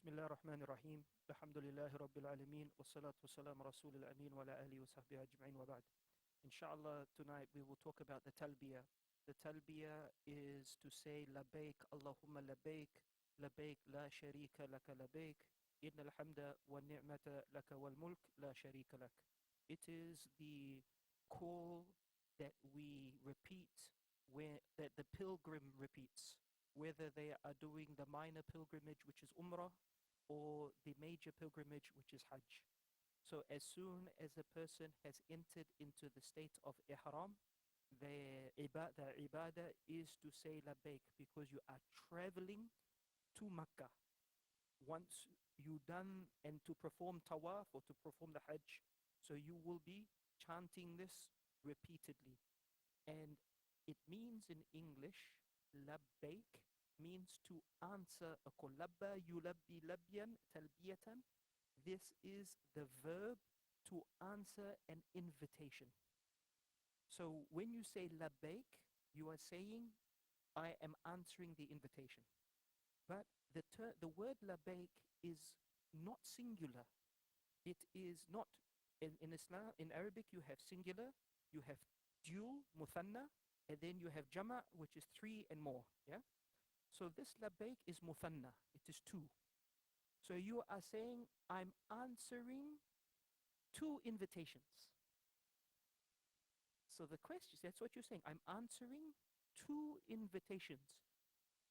بسم الله الرحمن الرحيم الحمد لله رب العالمين والصلاة والسلام رسول الأمين وعلى آله وصحبه أجمعين وبعد. Inshallah, tonight we will talk about the Talbiyyah. The Talbiyyah is to say Labbaik Allahumma Labbaik, Labbaik la sharika laka Labbaik, Inna alhamda wa ni'mata laka wal mulk la sharika lak. It is the call that we repeat, that the pilgrim repeats, whether they are doing the minor pilgrimage, which is Umrah, or the major pilgrimage, which is Hajj. So as soon as a person has entered into the state of Ihram, the ibadah is to say Labbaik, because you are traveling to Makkah. Once you done and to perform tawaf or to perform the Hajj, so you will be chanting this repeatedly. And it means in English, Labbaik means to answer a call. Labba yulabbi labyan talbiyatan. This is the verb to answer an invitation. So when you say labbaik, you are saying, I am answering the invitation. But the word labbaik is not singular. It is not, in Islam, in Arabic, you have singular, you have dual, muthanna, and then you have jama', which is three and more. Yeah. So this labbaik is muthanna. It is two. So you are saying, I'm answering two invitations. So the question, that's what you're saying. I'm answering two invitations.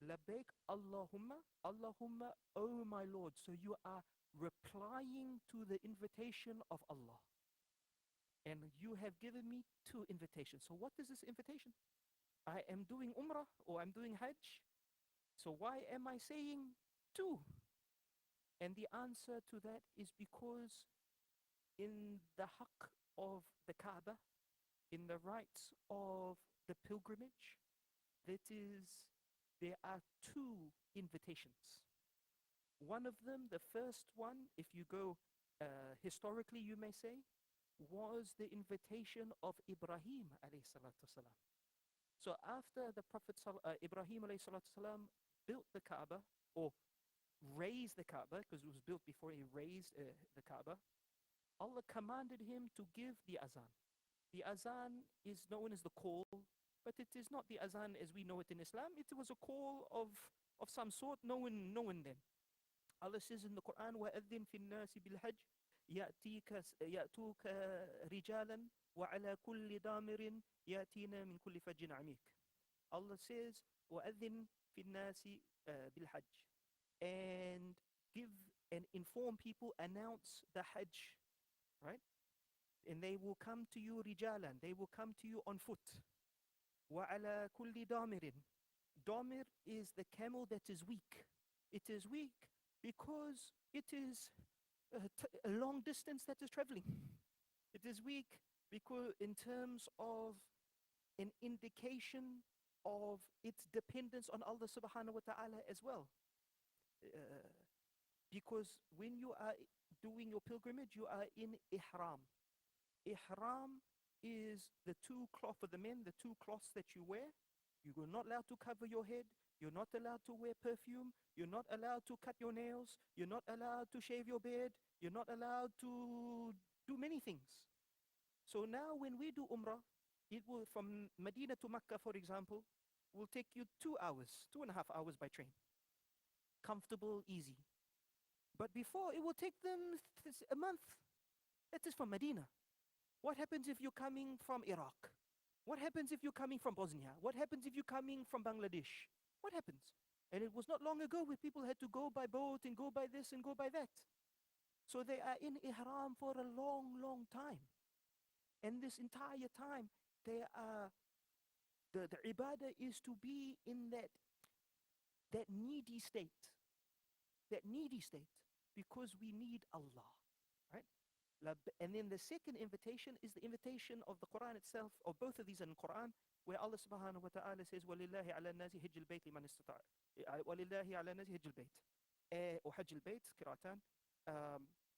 Labbaik Allahumma, Allahumma, oh my Lord. So you are replying to the invitation of Allah. And you have given me two invitations. So what is this invitation? I am doing Umrah or I'm doing Hajj. So why am I saying two? And the answer to that is because in the haqq of the Kaaba, in the rights of the pilgrimage, there are two invitations. One of them, the first one, if you go historically, you may say, was the invitation of Ibrahim alayhi salatu wasalam. So after the Prophet Ibrahim alayhi salatu wasalam built the Kaaba, or raised the Kaaba, because it was built before he raised the Kaaba, Allah commanded him to give the azan. The azan is known as the call, but it is not the azan as we know it in Islam. It was a call of some sort, known then. Allah says in the Quran, وَأَذِّن فِي النَّاسِ بِالْحَجِّ يَأْتُوكَ رِجَالًا وَعَلَى كُلِّ دَامِرٍ يَأْتِينَ مِنْ كُلِّ فَجٍّ عَمِيقٍ. Allah says, وَأَذِّن فِي النَّاسِ بِالْحَجِّ, and give and inform people, announce the Hajj, right? And they will come to you rijalan, they will come to you on foot. وَعَلَى كُلِّ دَامِرٍ. Damir is the camel that is weak. It is weak because it is a long distance that is traveling. It is weak because in terms of an indication of its dependence on Allah subhanahu wa ta'ala as well. Because when you are doing your pilgrimage, you are in ihram. Ihram is the two cloth for the men, the two cloths that you wear. You are not allowed to cover your head. You're not allowed to wear perfume. You're not allowed to cut your nails. You're not allowed to shave your beard. You're not allowed to do many things. So now when we do Umrah, it will, from Medina to Makkah, for example, will take you 2 hours, 2.5 hours by train. Comfortable, easy. But before, it will take them a month. That is from Medina. What happens if you're coming from Iraq? What happens if you're coming from Bosnia? What happens if you're coming from Bangladesh? What happens? And it was not long ago where people had to go by boat and go by this and go by that. So they are in ihram for a long, long time. And this entire time, they are, the ibadah is to be in that needy state. That needy state. Because we need Allah. Right? And then the second invitation is the invitation of the Quran itself, or both of these in the Quran, where Allah subhanahu wa ta'ala says, وَلِلَّهِ عَلَى النَّاسِ حِجِّ الْبَيْتِ لِمَنِ اسْتَطَاعَ وَلِلَّهِ عَلَى النَّاسِ حِجِّ الْبَيْتِ or Hajj al-Bayt, qira'atan,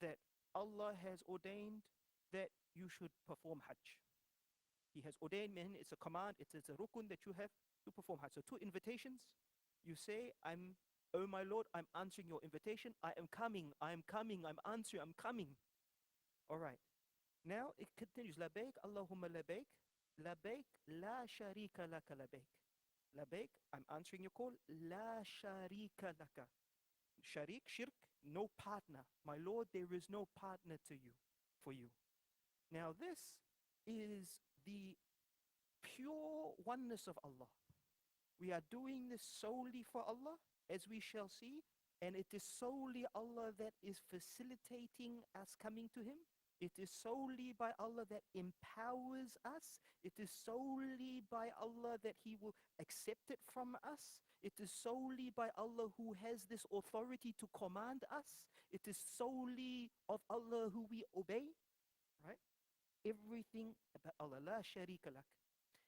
that Allah has ordained that you should perform Hajj. He has ordained, meaning it's a command, it's a rukun that you have to perform Hajj. So two invitations. You say, I'm Oh my Lord, I'm answering your invitation. I am coming. I am coming. I'm answering. I'm coming. All right. Now it continues. Labaik, Allahumma labaik. Labaik, la sharika laka labaik. Labaik, I'm answering your call. La sharika laka. Sharik, shirk, no partner. My Lord, there is no partner to you, for you. Now this is the pure oneness of Allah. We are doing this solely for Allah, as we shall see, and it is solely Allah that is facilitating us coming to Him. It is solely by Allah that empowers us. It is solely by Allah that He will accept it from us. It is solely by Allah who has this authority to command us. It is solely of Allah who we obey, right? Everything about Allah, la sharika lak.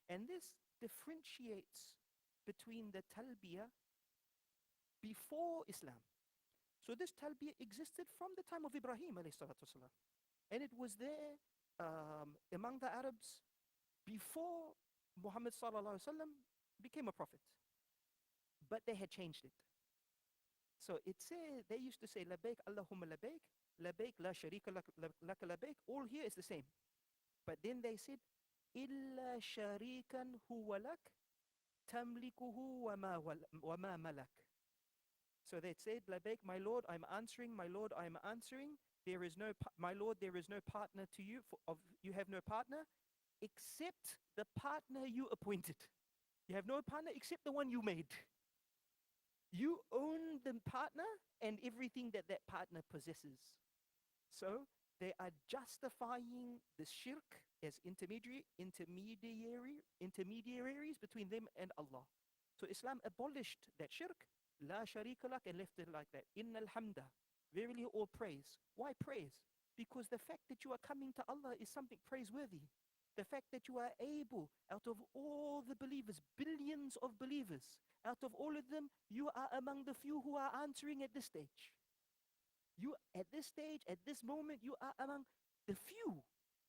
And this differentiates between the Talbiyyah before Islam. So this Talbiyyah existed from the time of Ibrahim alayhi salatu wasalam. And it was there among the Arabs before Muhammad sallallahu alaihi wasallam became a prophet. But they had changed it. So it said, they used to say, Labaik Allahumma labaik, labaik la sharika laka labaik. All here is the same. But then they said, Illa sharikan huwa lak, tamlikuhu wa ma malak. So they said, Labaik, my Lord, I'm answering, my Lord, I'm answering. There is no, my Lord, there is no partner to you, you have no partner, except the partner you appointed. You have no partner except the one you made. You own the partner and everything that that partner possesses. So they are justifying the shirk as intermediaries between them and Allah. So Islam abolished that shirk, la sharika lak, and left it like that. Inna alhamda, verily all praise. Why praise? Because the fact that you are coming to Allah is something praiseworthy. The fact that you are able, out of all the believers, billions of believers, out of all of them, you are among the few who are answering at this stage. You, at this stage, at this moment, you are among the few,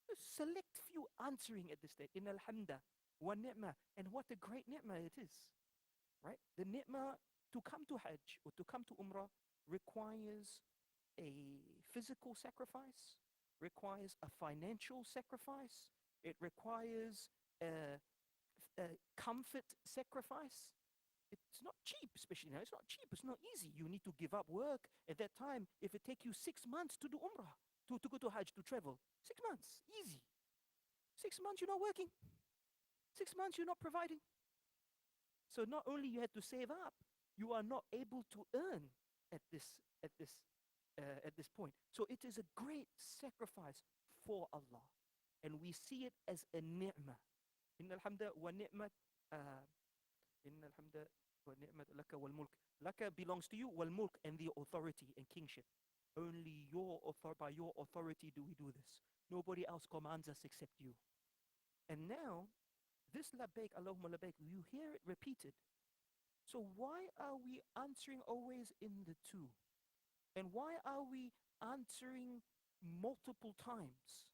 the select few answering at this stage. In alhamda, wa ni'mah. And what a great ni'mah it is, right? The ni'mah to come to Hajj or to come to Umrah requires a physical sacrifice, requires a financial sacrifice, it requires a comfort sacrifice. It's not cheap, especially now. It's not cheap. It's not easy. You need to give up work. At that time, if it take you 6 months to do Umrah, to go to Hajj, to travel, 6 months, easy. 6 months you're not working. 6 months you're not providing. So not only you had to save up, you are not able to earn at this point. So it is a great sacrifice for Allah, and we see it as a ni'mah. Inna alhamda wa ni'mat. Inna alhamda wa ni'mat laka wal mulk. Laka belongs to you, wal mulk, and the authority and kingship. Only by your authority do we do this. Nobody else commands us except you. And now, this labaik, Allahumma labaik, you hear it repeated. So why are we answering always in the two? And why are we answering multiple times?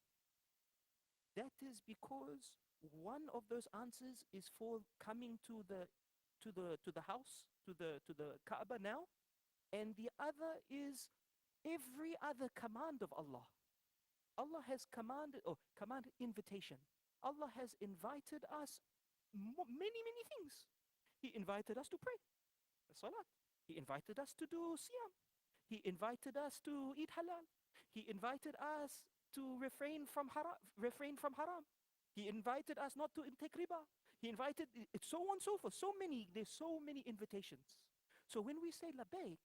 That is because one of those answers is for coming to the house, to the Kaaba now, and the other is every other command of Allah. Allah has commanded invitation. Allah has invited us many things. He invited us to pray, the salat. He invited us to do siyam. He invited us to eat halal. He invited us to refrain from haram. He invited us not to take riba. He invited, it's so on and so forth. There's so many invitations. So when we say labaik,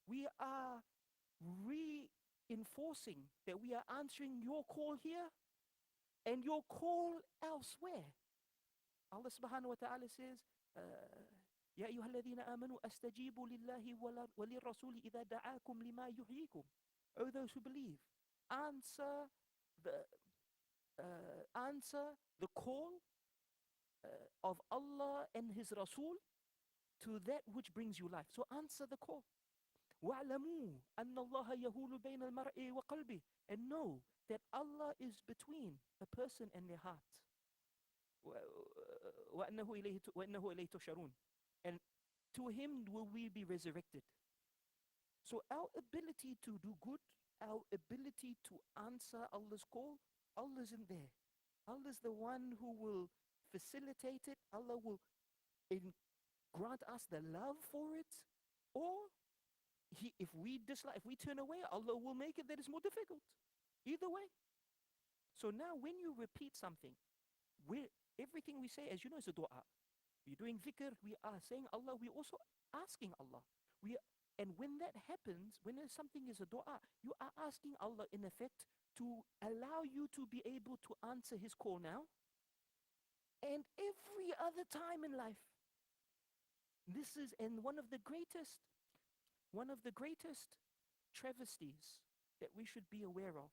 we are reinforcing that we are answering your call here and your call elsewhere. Allah subhanahu wa ta'ala says, يا أيها الذين آمنوا استجيبوا لله وللرسول إذا دعاكم لما يحييكم. O those who believe, answer the call of Allah and His Rasul to that which brings you life. So answer the call. وَاعْلَمُوا أَنَّ اللَّهَ يَهُولُ بَيْنَ الْمَرْءِ وَقَلْبِهِ. And know that Allah is between a person and their heart. وَأَنَّهُ إِلَيْهِ تُحْشَرُونَ. And to Him will we be resurrected. So our ability to do good, our ability to answer Allah's call, Allah isn't there. Allah is the one who will facilitate it. Allah will grant us the love for it. Or if we dislike, if we turn away, Allah will make it that it's more difficult. Either way. So now when you repeat something, everything we say, as you know, is a dua. We're doing dhikr, we are saying Allah, we're also asking Allah. And when that happens, when something is a dua, you are asking Allah in effect to allow you to be able to answer his call now and every other time in life. This is, and one of the greatest travesties that we should be aware of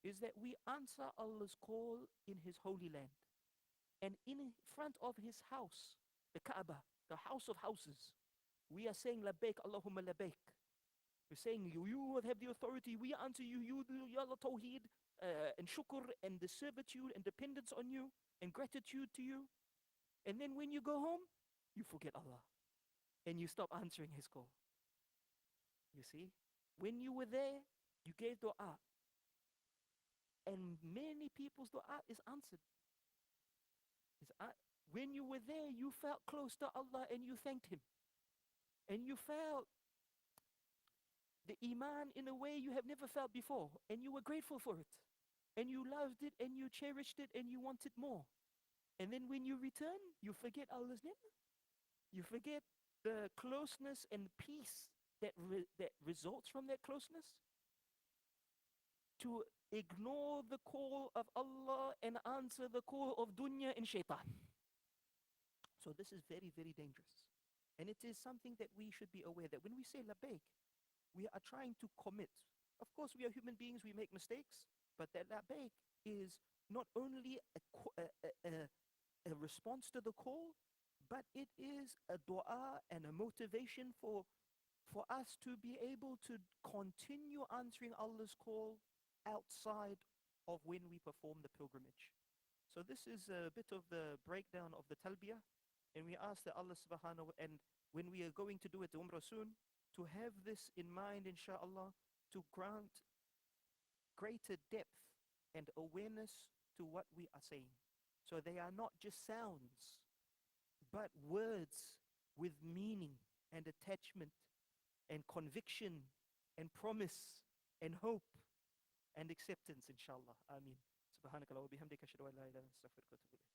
is that we answer Allah's call in his holy land and in front of his house, the Kaaba, the house of houses. We are saying labbaik Allahumma labbaik. We're saying you have the authority, we answer you, you do Allah tawheed and shukr and the servitude and dependence on you and gratitude to you. And then when you go home, you forget Allah and you stop answering his call. You see, when you were there, you gave dua, and many people's dua is answered. When you were there, you felt close to Allah and you thanked him, and you felt the iman in a way you have never felt before, and you were grateful for it, and you loved it, and you cherished it, and you wanted more. And then when you return, you forget Allah's ni'mah. You forget the closeness and peace that results from that closeness. To ignore the call of Allah and answer the call of dunya and shaitan. So this is very, very dangerous. And it is something that we should be aware that when we say labbaik, we are trying to commit. Of course, we are human beings, we make mistakes, but that labbaik is not only a response to the call, but it is a dua and a motivation for us to be able to continue answering Allah's call outside of when we perform the pilgrimage. So this is a bit of the breakdown of the Talbiyyah, and we ask that Allah subhanahu wa, and when we are going to do it, the Umrah soon, to have this in mind, inshallah, to grant greater depth and awareness to what we are saying. So they are not just sounds, but words with meaning and attachment and conviction and promise and hope and acceptance, inshallah. Ameen. Subhanakallah wa bihamdika ashhadu an la ilaha illa anta astaghfiruka wa atubu ilayk.